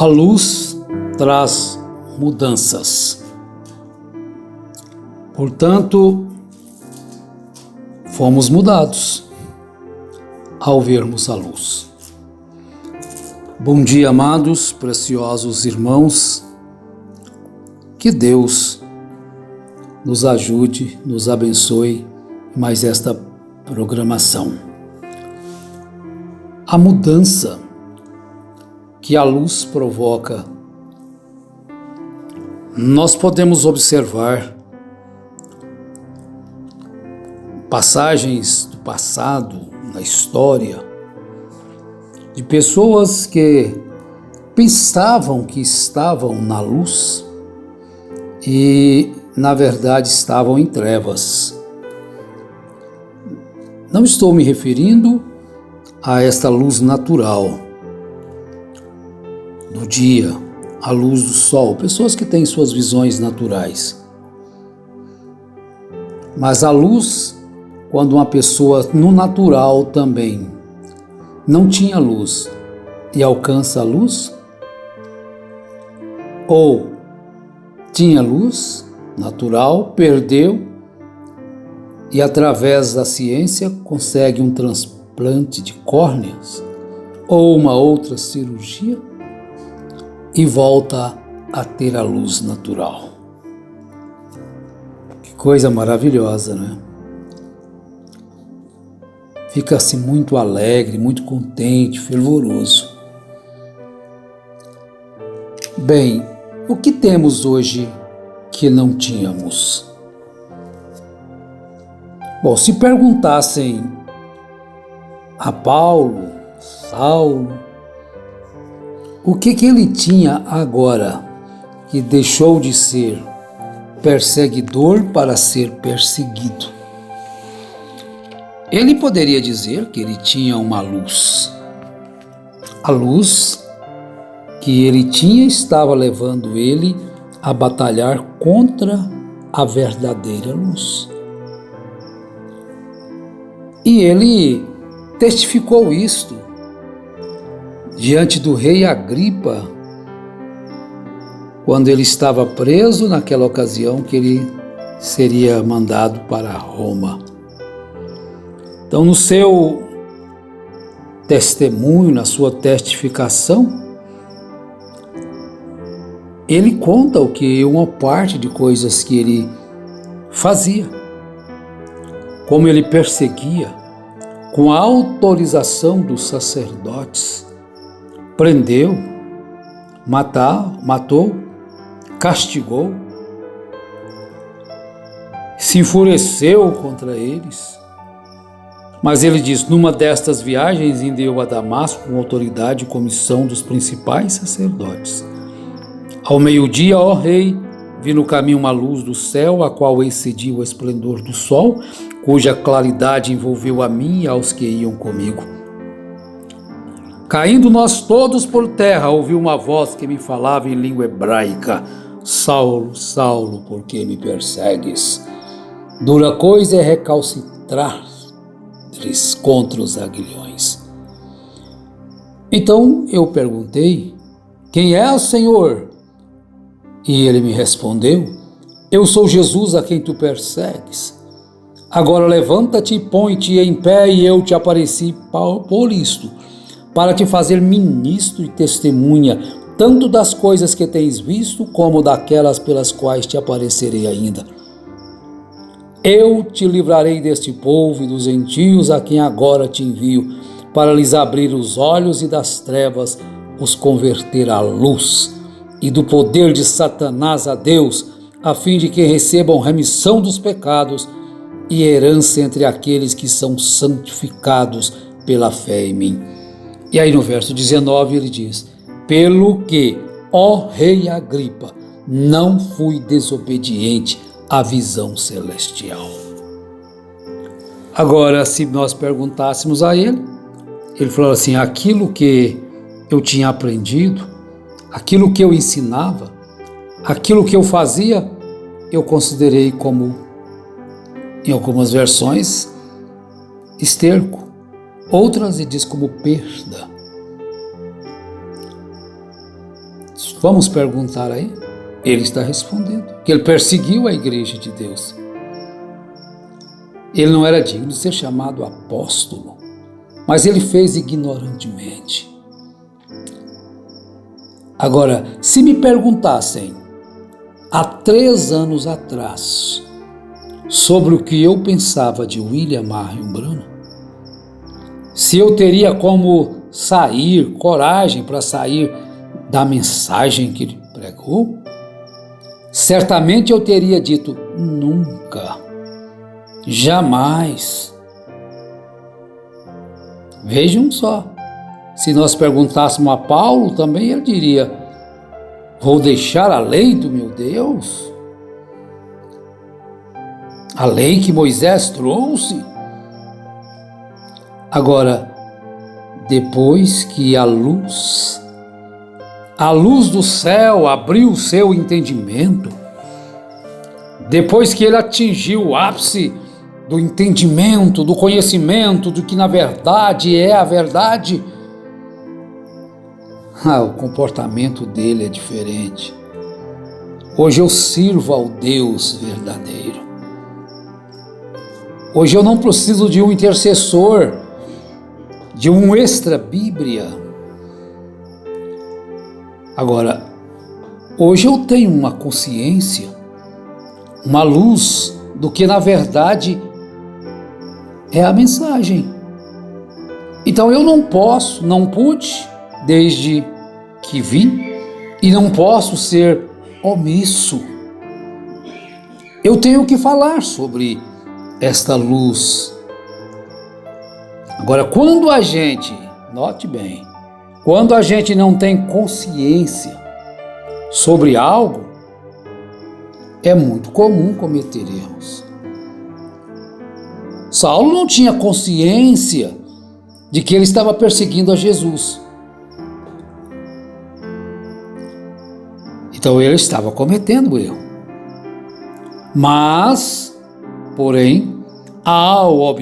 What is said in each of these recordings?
A luz traz mudanças. Portanto, fomos mudados ao vermos a luz. Bom dia, amados, preciosos irmãos. Que Deus nos ajude, nos abençoe em mais esta programação. A mudança que a luz provoca, nós podemos observar passagens do passado, na história, de pessoas que pensavam que estavam na luz e, na verdade, estavam em trevas. Não estou me referindo a esta luz natural do dia, a luz do sol, pessoas que têm suas visões naturais. Mas a luz, quando uma pessoa no natural também não tinha luz e alcança a luz, ou tinha luz natural, perdeu e através da ciência consegue um transplante de córneas ou uma outra cirurgia e volta a ter a luz natural. Que coisa maravilhosa, né? Fica-se muito alegre, muito contente, fervoroso. Bem, o que temos hoje que não tínhamos? Bom, se perguntassem a Paulo, Saulo, o que ele tinha agora que deixou de ser perseguidor para ser perseguido? Ele poderia dizer que ele tinha uma luz. A luz que ele tinha estava levando ele a batalhar contra a verdadeira luz. E ele testificou isto diante do rei Agripa, quando ele estava preso naquela ocasião que ele seria mandado para Roma. Então, no seu testemunho, na sua testificação, ele conta uma parte de coisas que ele fazia, como ele perseguia, com a autorização dos sacerdotes, prendeu, matou, castigou, se enfureceu contra eles. Mas ele diz, numa destas viagens indo eu a Damasco com autoridade e comissão dos principais sacerdotes. Ao meio-dia, ó rei, vi no caminho uma luz do céu, a qual excedia o esplendor do sol, cuja claridade envolveu a mim e aos que iam comigo. Caindo nós todos por terra, ouvi uma voz que me falava em língua hebraica, Saulo, Saulo, por que me persegues? Dura coisa é recalcitrar contra os aguilhões. Então eu perguntei, quem é o Senhor? E ele me respondeu, eu sou Jesus a quem tu persegues. Agora levanta-te e põe-te em pé, e eu te apareci por isto, para te fazer ministro e testemunha, tanto das coisas que tens visto, como daquelas pelas quais te aparecerei ainda. Eu te livrarei deste povo e dos gentios a quem agora te envio, para lhes abrir os olhos e das trevas os converter à luz, e do poder de Satanás a Deus, a fim de que recebam remissão dos pecados e herança entre aqueles que são santificados pela fé em mim. E aí no verso 19 ele diz, pelo que, ó rei Agripa, não fui desobediente à visão celestial. Agora, se nós perguntássemos a ele falou assim, aquilo que eu tinha aprendido, aquilo que eu ensinava, aquilo que eu fazia, eu considerei como, em algumas versões, esterco, outras diz como perda. Vamos perguntar aí? Ele está respondendo que ele perseguiu a igreja de Deus. Ele não era digno de ser chamado apóstolo, mas ele fez ignorantemente. Agora, se me perguntassem há 3 anos atrás sobre o que eu pensava de William Marion Branham, se eu teria como sair, coragem para sair da mensagem que ele pregou, certamente eu teria dito: nunca, jamais. Vejam só, se nós perguntássemos a Paulo também, ele diria: vou deixar a lei do meu Deus? A lei que Moisés trouxe? Agora, depois que a luz do céu abriu o seu entendimento, depois que ele atingiu o ápice do entendimento, do conhecimento, do que na verdade é a verdade, o comportamento dele é diferente. Hoje eu sirvo ao Deus verdadeiro. Hoje eu não preciso de um intercessor, de um extra-bíblia. Agora, hoje eu tenho uma consciência, uma luz do que na verdade é a mensagem. Então eu não pude, desde que vim, e não posso ser omisso. Eu tenho que falar sobre esta luz. Agora, quando a gente, note bem, quando a gente não tem consciência sobre algo, é muito comum cometer erros. Saulo não tinha consciência de que ele estava perseguindo a Jesus. Então ele estava cometendo erro. Mas, porém, ao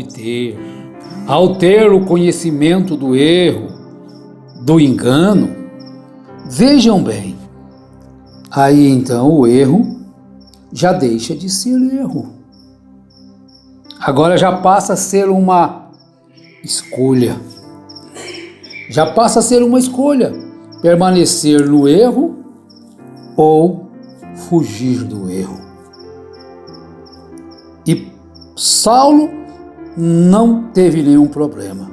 ter o conhecimento do erro, do engano, vejam bem, aí então o erro já deixa de ser erro. Agora já passa a ser uma escolha. Já passa a ser uma escolha, permanecer no erro ou fugir do erro. E Saulo não teve nenhum problema.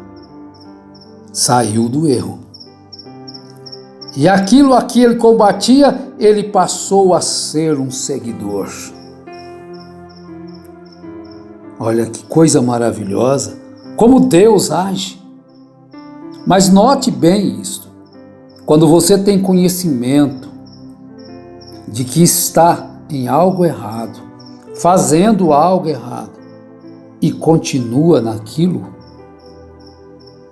Saiu do erro. E aquilo a que ele combatia, ele passou a ser um seguidor. Olha que coisa maravilhosa, como Deus age. Mas note bem isto. Quando você tem conhecimento de que está em algo errado, fazendo algo errado, e continua naquilo,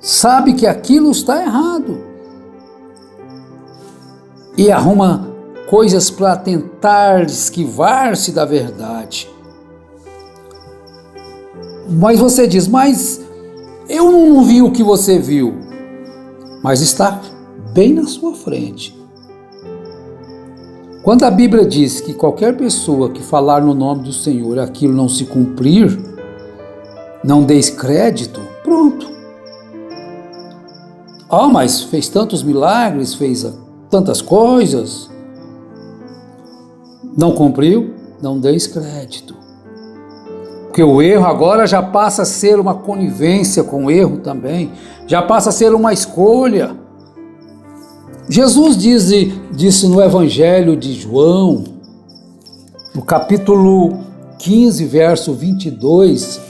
sabe que aquilo está errado, e arruma coisas para tentar esquivar-se da verdade. Mas você diz: mas eu não vi o que você viu. Mas está bem na sua frente. Quando a Bíblia diz que qualquer pessoa que falar no nome do Senhor, aquilo não se cumprir, não deis crédito, pronto. Mas fez tantos milagres, fez tantas coisas, não cumpriu, não deis crédito. Porque o erro agora já passa a ser uma conivência com o erro também, já passa a ser uma escolha. Jesus disse no Evangelho de João, no capítulo 15, verso 22,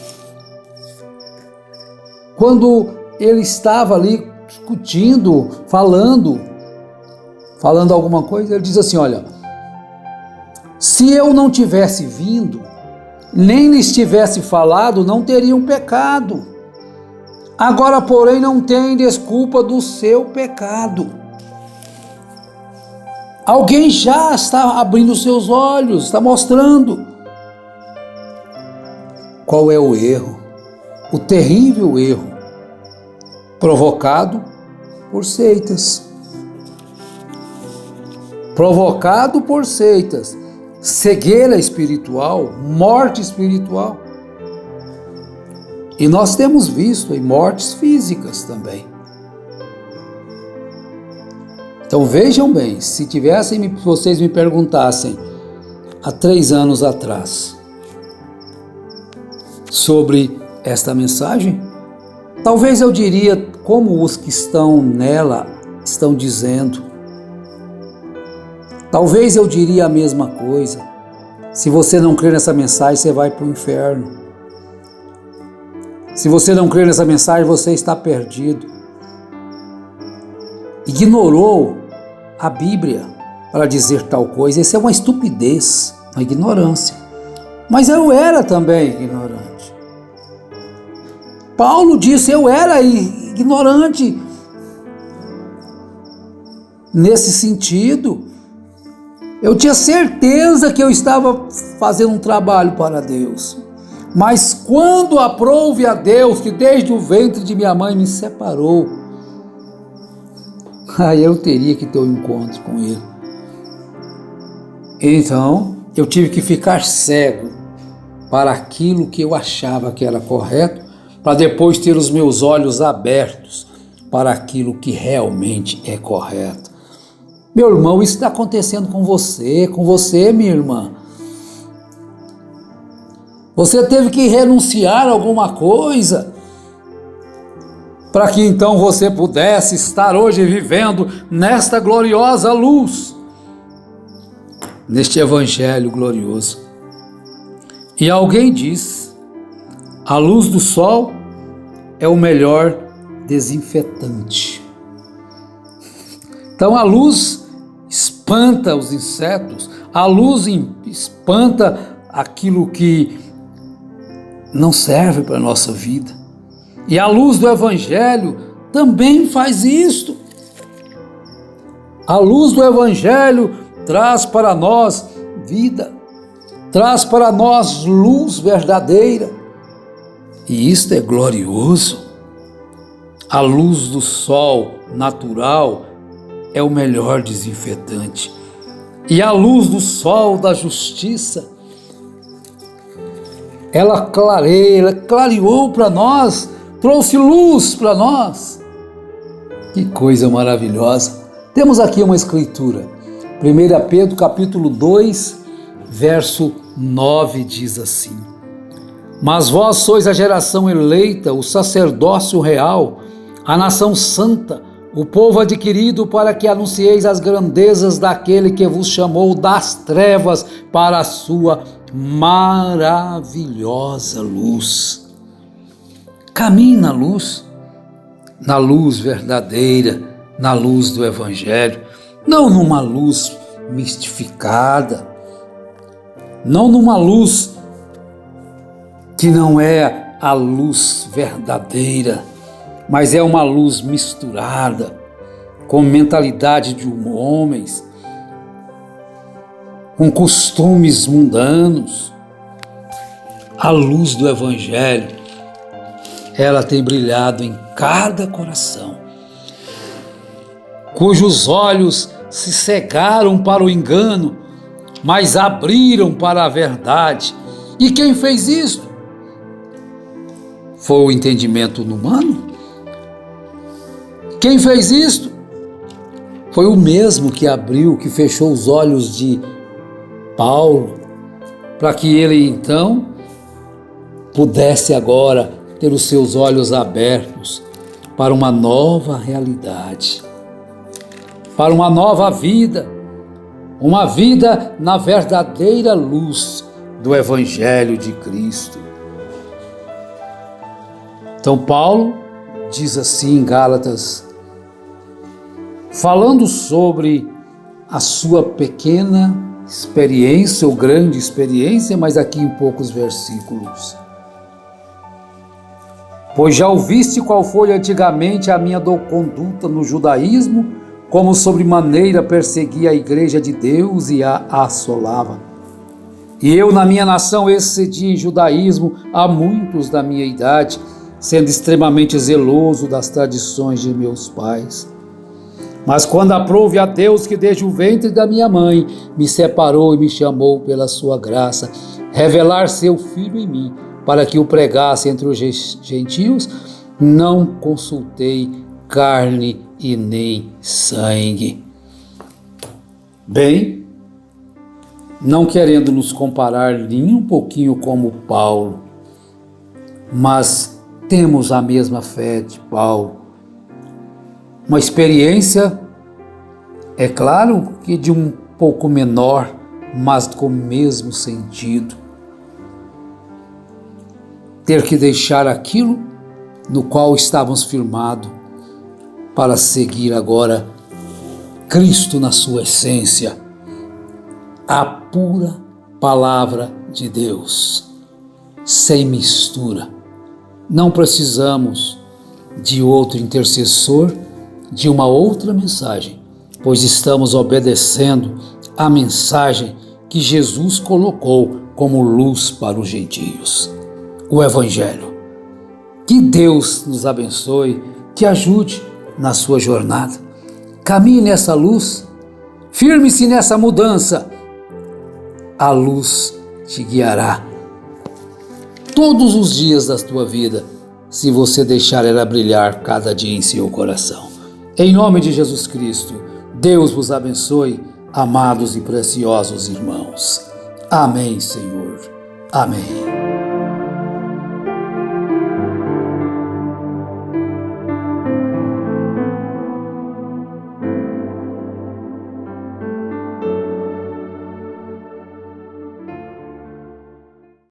quando ele estava ali discutindo, falando alguma coisa, ele diz assim: olha, se eu não tivesse vindo, nem lhes tivesse falado, não teriam pecado. Agora, porém, não tem desculpa do seu pecado. Alguém já está abrindo seus olhos, está mostrando qual é o erro, o terrível erro provocado por seitas. provocado por seitas, cegueira espiritual, morte espiritual. E nós temos visto em mortes físicas também. Então vejam bem, se vocês me perguntassem há 3 anos atrás sobre esta mensagem, talvez eu diria como os que estão nela estão dizendo. Talvez eu diria a mesma coisa. Se você não crer nessa mensagem, você vai para o inferno. Se você não crer nessa mensagem, você está perdido. Ignorou a Bíblia para dizer tal coisa. Isso é uma estupidez, uma ignorância. Mas eu era também ignorante. Paulo disse, eu era ignorante nesse sentido. Eu tinha certeza que eu estava fazendo um trabalho para Deus. Mas quando aprouve a Deus, que desde o ventre de minha mãe me separou, aí eu teria que ter um encontro com Ele. Então, eu tive que ficar cego para aquilo que eu achava que era correto, para depois ter os meus olhos abertos para aquilo que realmente é correto. Meu irmão, isso está acontecendo com você, minha irmã. Você teve que renunciar a alguma coisa para que então você pudesse estar hoje vivendo nesta gloriosa luz, neste evangelho glorioso. E alguém diz, a luz do sol é o melhor desinfetante. Então a luz espanta os insetos, a luz espanta aquilo que não serve para a nossa vida. E a luz do Evangelho também faz isto. A luz do Evangelho traz para nós vida, traz para nós luz verdadeira. E isto é glorioso. A luz do sol natural é o melhor desinfetante. E a luz do sol da justiça, ela clareou para nós, trouxe luz para nós. Que coisa maravilhosa. Temos aqui uma escritura. 1 Pedro capítulo 2, verso 9 diz assim: Mas vós sois a geração eleita, o sacerdócio real, a nação santa, o povo adquirido para que anuncieis as grandezas daquele que vos chamou das trevas para a sua maravilhosa luz. Caminhe na luz verdadeira, na luz do Evangelho, não numa luz mistificada, não numa luz que não é a luz verdadeira, mas é uma luz misturada com mentalidade de homens, com costumes mundanos. A luz do Evangelho, ela tem brilhado em cada coração, cujos olhos se cegaram para o engano, mas abriram para a verdade. E quem fez isso? Foi o entendimento humano? Quem fez isto? Foi o mesmo que abriu, que fechou os olhos de Paulo, para que ele então pudesse agora ter os seus olhos abertos para uma nova realidade, para uma nova vida, uma vida na verdadeira luz do Evangelho de Cristo. Então Paulo diz assim em Gálatas, falando sobre a sua pequena experiência ou grande experiência, mas aqui em poucos versículos. Pois já ouviste qual foi antigamente a minha conduta no judaísmo, como sobremaneira perseguia a igreja de Deus e a assolava. E eu na minha nação excedi em judaísmo a muitos da minha idade, sendo extremamente zeloso das tradições de meus pais. Mas quando aprouve a Deus que desde o ventre da minha mãe me separou e me chamou pela sua graça, revelar seu Filho em mim, para que o pregasse entre os gentios, não consultei carne e nem sangue. Bem, não querendo nos comparar nem um pouquinho como Paulo, mas temos a mesma fé de Paulo. Uma experiência, é claro que de um pouco menor, mas com o mesmo sentido. Ter que deixar aquilo no qual estávamos firmados para seguir agora Cristo na sua essência, a pura palavra de Deus, sem mistura. Não precisamos de outro intercessor, de uma outra mensagem, pois estamos obedecendo a mensagem que Jesus colocou como luz para os gentios, o Evangelho. Que Deus nos abençoe, te ajude na sua jornada. Caminhe nessa luz, firme-se nessa mudança. A luz te guiará todos os dias da tua vida, se você deixar ela brilhar cada dia em seu coração. Em nome de Jesus Cristo, Deus vos abençoe, amados e preciosos irmãos. Amém, Senhor. Amém.